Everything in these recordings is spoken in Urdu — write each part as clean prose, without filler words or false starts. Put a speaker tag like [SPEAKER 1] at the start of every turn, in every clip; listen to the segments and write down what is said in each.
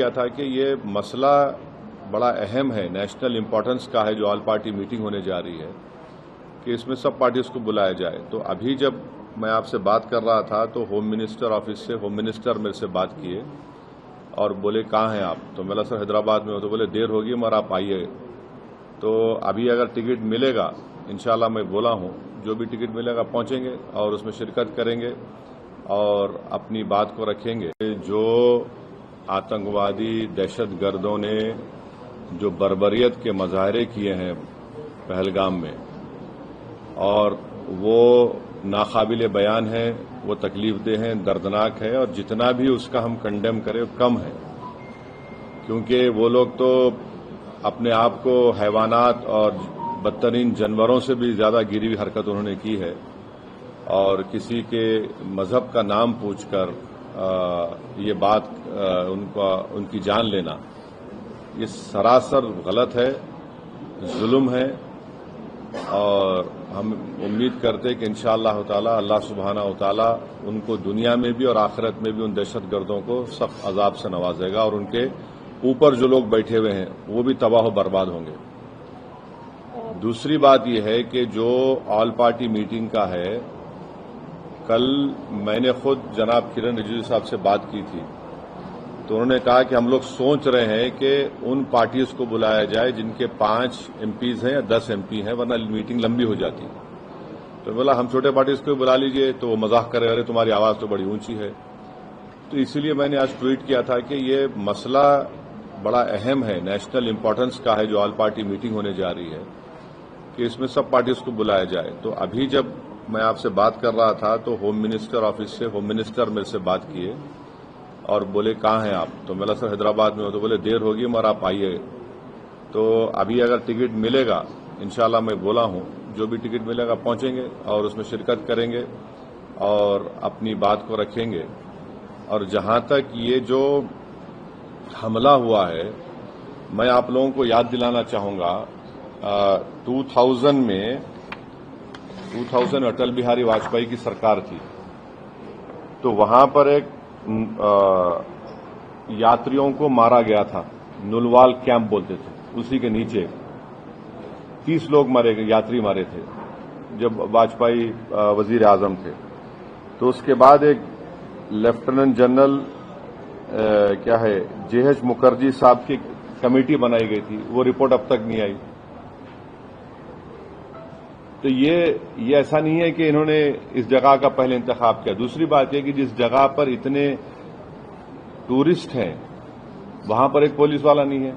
[SPEAKER 1] کیا تھا کہ یہ مسئلہ بڑا اہم ہے، نیشنل امپورٹنس کا ہے، جو آل پارٹی میٹنگ ہونے جا رہی ہے کہ اس میں سب پارٹیز کو بلایا جائے۔ تو ابھی جب میں آپ سے بات کر رہا تھا تو ہوم منسٹر آفس سے ہوم منسٹر میرے سے بات کیے اور بولے کہاں ہیں آپ؟ تو میں سر حیدرآباد میں ہو، تو بولے دیر ہوگی مگر آپ آئیے۔ تو ابھی اگر ٹکٹ ملے گا انشاءاللہ میں بولا ہوں، جو بھی ٹکٹ ملے گا پہنچیں گے اور اس میں شرکت کریں گے اور اپنی بات کو رکھیں گے۔ جو آتنکوادی دہشت گردوں نے جو بربریت کے مظاہرے کیے ہیں پہلگام میں، اور وہ ناقابل بیان ہے، وہ تکلیف دہ ہیں، دردناک ہے، اور جتنا بھی اس کا ہم کنڈیم کریں کم ہے، کیونکہ وہ لوگ تو اپنے آپ کو حیوانات اور بدترین جانوروں سے بھی زیادہ گری ہوئی حرکت انہوں نے کی ہے، اور کسی کے مذہب کا نام پوچھ کر یہ بات ان کی جان لینا، یہ سراسر غلط ہے، ظلم ہے، اور ہم امید کرتے کہ انشاءاللہ تعالی اللہ سبحانہ و تعالی ان کو دنیا میں بھی اور آخرت میں بھی ان دہشت گردوں کو سخت عذاب سے نوازے گا، اور ان کے اوپر جو لوگ بیٹھے ہوئے ہیں وہ بھی تباہ و برباد ہوں گے۔ دوسری بات یہ ہے کہ جو آل پارٹی میٹنگ کا ہے، کل میں نے خود جناب کرن رجیجو صاحب سے بات کی تھی، تو انہوں نے کہا کہ ہم لوگ سوچ رہے ہیں کہ ان پارٹیز کو بلایا جائے جن کے 5 MPs ہیں یا 10 MP ہیں، ورنہ میٹنگ لمبی ہو جاتی۔ تو بولا ہم چھوٹے پارٹیز کو بلا لیجئے، تو وہ مذاق کرے ارے تمہاری آواز تو بڑی اونچی ہے۔ تو اسی لیے میں نے آج ٹویٹ کیا تھا کہ یہ مسئلہ بڑا اہم ہے، نیشنل امپورٹنس کا ہے، جو آل پارٹی میٹنگ ہونے جا رہی ہے کہ اس میں سب پارٹیز کو بلایا جائے۔ تو ابھی جب میں آپ سے بات کر رہا تھا تو ہوم منسٹر آفس سے ہوم منسٹر میرے سے بات کیے اور بولے کہاں ہیں آپ؟ تو میں سر حیدرآباد میں ہو، تو بولے دیر ہوگی مگر آپ آئیے۔ تو ابھی اگر ٹکٹ ملے گا انشاءاللہ میں بولا ہوں، جو بھی ٹکٹ ملے گا پہنچیں گے اور اس میں شرکت کریں گے اور اپنی بات کو رکھیں گے۔ اور جہاں تک یہ جو حملہ ہوا ہے، میں آپ لوگوں کو یاد دلانا چاہوں گا 2000 میں اٹل بہاری واجپئی کی سرکار تھی، تو وہاں پر ایک یاتریوں کو مارا گیا تھا، نلوال کیمپ بولتے تھے، اسی کے نیچے 30 لوگ مارے گئے، یاتری مارے تھے جب واجپئی وزیر اعظم تھے۔ تو اس کے بعد ایک لیفٹیننٹ جنرل JH مکھرجی صاحب کی کمیٹی بنائی گئی تھی، وہ رپورٹ اب تک نہیں آئی۔ تو یہ ایسا نہیں ہے کہ انہوں نے اس جگہ کا پہلے انتخاب کیا۔ دوسری بات یہ کہ جس جگہ پر اتنے ٹورسٹ ہیں وہاں پر ایک پولیس والا نہیں ہے،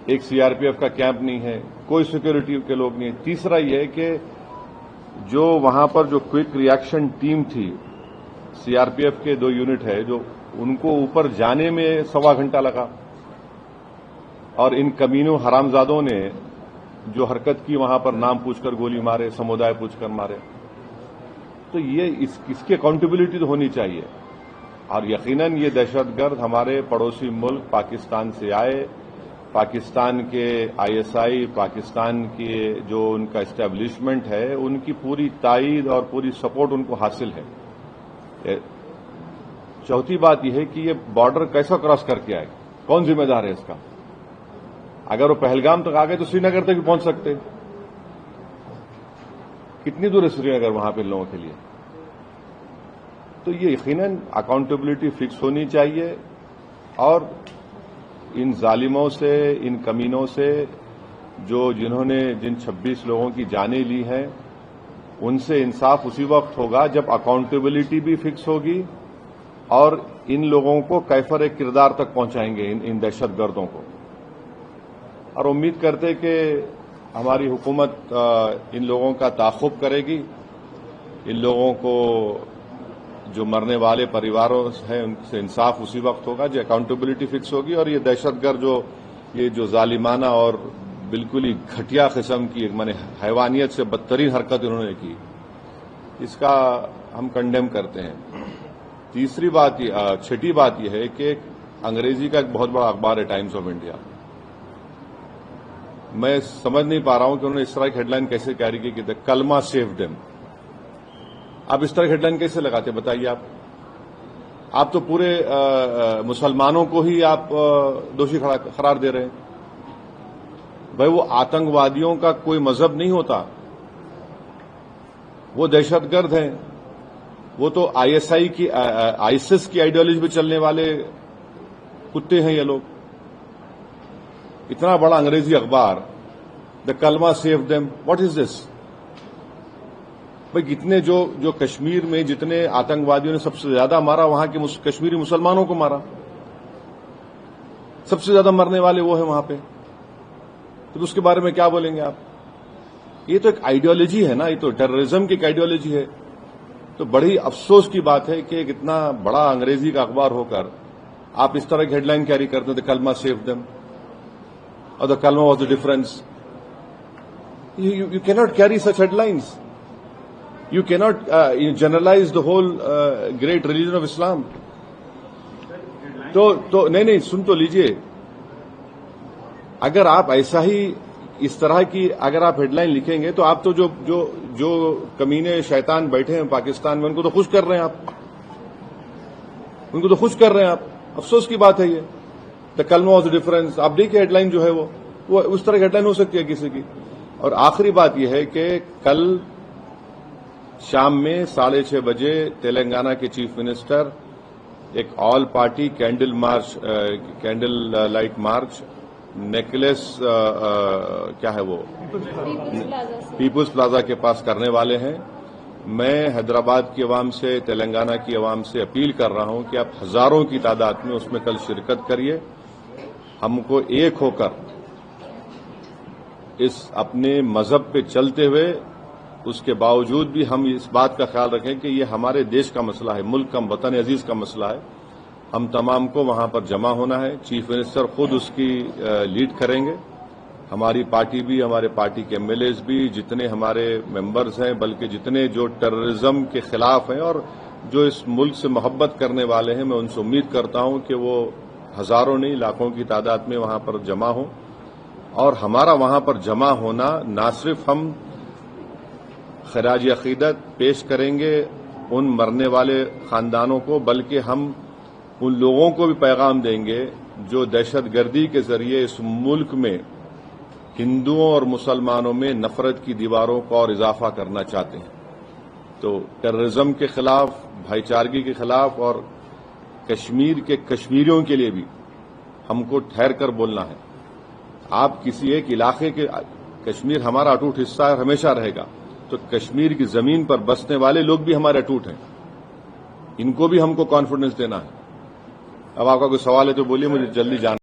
[SPEAKER 1] ایک CRPF کا کیمپ نہیں ہے، کوئی سیکورٹی کے لوگ نہیں ہیں۔ تیسرا یہ ہے کہ جو وہاں پر جو کوئک ری ایکشن ٹیم تھی، CRPF کے 2 یونٹ ہے، جو ان کو اوپر جانے میں 1.25 گھنٹہ لگا، اور ان کمینوں حرامزادوں نے جو حرکت کی وہاں پر نام پوچھ کر گولی مارے، سمودائے پوچھ کر مارے۔ تو یہ اس کی اکاؤنٹیبلٹی تو ہونی چاہیے، اور یقیناً یہ دہشت گرد ہمارے پڑوسی ملک پاکستان سے آئے، پاکستان کے ISI، پاکستان کے جو ان کا اسٹیبلشمنٹ ہے، ان کی پوری تائید اور پوری سپورٹ ان کو حاصل ہے۔ چوتھی بات یہ ہے کہ یہ بارڈر کیسا کراس کر کے آئے، کون ذمہ دار ہے اس کا؟ اگر وہ پہلگام تک آ گئے تو سری نگر تک بھی پہنچ سکتے، کتنی دور ہے سری نگر وہاں پہ لوگوں کے لیے؟ تو یہ یقیناً اکاؤنٹیبلٹی فکس ہونی چاہیے، اور ان ظالموں سے، ان کمینوں سے جن 26 لوگوں کی جانیں لی ہیں، ان سے انصاف اسی وقت ہوگا جب اکاؤنٹیبلٹی بھی فکس ہوگی اور ان لوگوں کو کیفر کردار تک پہنچائیں گے، ان دہشت گردوں کو۔ اور امید کرتے کہ ہماری حکومت ان لوگوں کا تعاقب کرے گی، ان لوگوں کو جو مرنے والے پریواروں ہیں ان سے انصاف اسی وقت ہوگا جو اکاؤنٹیبلٹی فکس ہوگی، اور یہ دہشت گرد جو ظالمانہ اور بالکل ہی گھٹیا قسم کی حیوانیت سے بدترین حرکت انہوں نے کی، اس کا ہم کنڈیم کرتے ہیں۔ چھٹی بات یہ ہے کہ انگریزی کا ایک بہت بڑا اخبار ہے ٹائمز آف انڈیا، میں سمجھ نہیں پا رہا ہوں کہ انہوں نے اس طرح کی ہیڈ لائن کیسے کیری کی کہ کلمہ سیو دیم۔ اب اس طرح کی ہیڈ لائن کیسے لگاتے بتائیے آپ؟ آپ تو پورے مسلمانوں کو ہی آپ دوشی قرار دے رہے ہیں. بھائی وہ آتنکوادیوں کا کوئی مذہب نہیں ہوتا، وہ دہشت گرد ہیں، وہ تو آئیسس کی آئیڈیالوجی پہ چلنے والے کتے ہیں یہ لوگ. اتنا بڑا انگریزی اخبار دا کلمہ سیو دیم، واٹ از دس؟ بھائی کتنے جو کشمیر میں جتنے آتنکوادیوں نے سب سے زیادہ مارا، وہاں کے کشمیری مسلمانوں کو مارا، سب سے زیادہ مرنے والے وہ ہیں وہاں پہ. تو اس کے بارے میں کیا بولیں گے آپ؟ یہ تو ایک آئیڈیالوجی ہے نا، یہ تو ٹیررزم کی ایک آئیڈیالوجی ہے. تو بڑی افسوس کی بات ہے کہ ایک اتنا بڑا انگریزی کا اخبار ہو کر آپ اس طرح کی ہیڈ لائن کیری کرتے ہیں، دا کلمہ سیو دم اور دا کلمہ was the difference. You cannot carry such headlines. You cannot generalize the whole great religion of Islam. تو نہیں سن تو لیجئے. اگر آپ ایسا ہی اس طرح کی اگر آپ ہیڈ لائن لکھیں گے تو آپ تو جو کمینے شیطان بیٹھے ہیں پاکستان میں ان کو تو خوش کر رہے ہیں آپ، ان کو تو خوش کر رہے ہیں آپ. افسوس کی بات ہے یہ. دا کلمہ واز ڈفرنس، آپ دیکھیے ہیڈ لائن جو ہے وہ اس طرح کی ہیڈ لائن ہو سکتی ہے کسی کی. اور آخری بات یہ ہے کہ کل شام میں 6:30 بجے تلنگانہ کے چیف منسٹر ایک all party candle light march نیکلس کیا ہے وہ پیپلز پلازا کے پاس کرنے والے ہیں. میں حیدرآباد کی عوام سے، تلنگانہ کی عوام سے اپیل کر رہا ہوں کہ آپ ہزاروں کی تعداد میں اس میں کل شرکت کریے. ہم کو ایک ہو کر اس اپنے مذہب پہ چلتے ہوئے اس کے باوجود بھی ہم اس بات کا خیال رکھیں کہ یہ ہمارے دیش کا مسئلہ ہے، ملک کا، وطن عزیز کا مسئلہ ہے. ہم تمام کو وہاں پر جمع ہونا ہے. چیف منسٹر خود اس کی لیڈ کریں گے. ہماری پارٹی بھی، ہمارے پارٹی کے ایم ایل ایز بھی، جتنے ہمارے ممبرز ہیں، بلکہ جتنے جو ٹیررزم کے خلاف ہیں اور جو اس ملک سے محبت کرنے والے ہیں، میں ان سے امید کرتا ہوں کہ وہ ہزاروں نہیں لاکھوں کی تعداد میں وہاں پر جمع ہوں. اور ہمارا وہاں پر جمع ہونا نہ صرف ہم خراج عقیدت پیش کریں گے ان مرنے والے خاندانوں کو، بلکہ ہم ان لوگوں کو بھی پیغام دیں گے جو دہشت گردی کے ذریعے اس ملک میں ہندوؤں اور مسلمانوں میں نفرت کی دیواروں کو اور اضافہ کرنا چاہتے ہیں. تو ٹیررزم کے خلاف، بھائی چارگی کے خلاف اور کشمیر کے کشمیریوں کے لیے بھی ہم کو ٹھہر کر بولنا ہے. آپ کسی ایک علاقے کے، کشمیر ہمارا اٹوٹ حصہ ہے اور ہمیشہ رہے گا، تو کشمیر کی زمین پر بسنے والے لوگ بھی ہمارے اٹوٹ ہیں. ان کو بھی ہم کو کانفیڈنس دینا ہے. اب آپ کا کوئی سوال ہے تو بولیے، مجھے جلدی جانا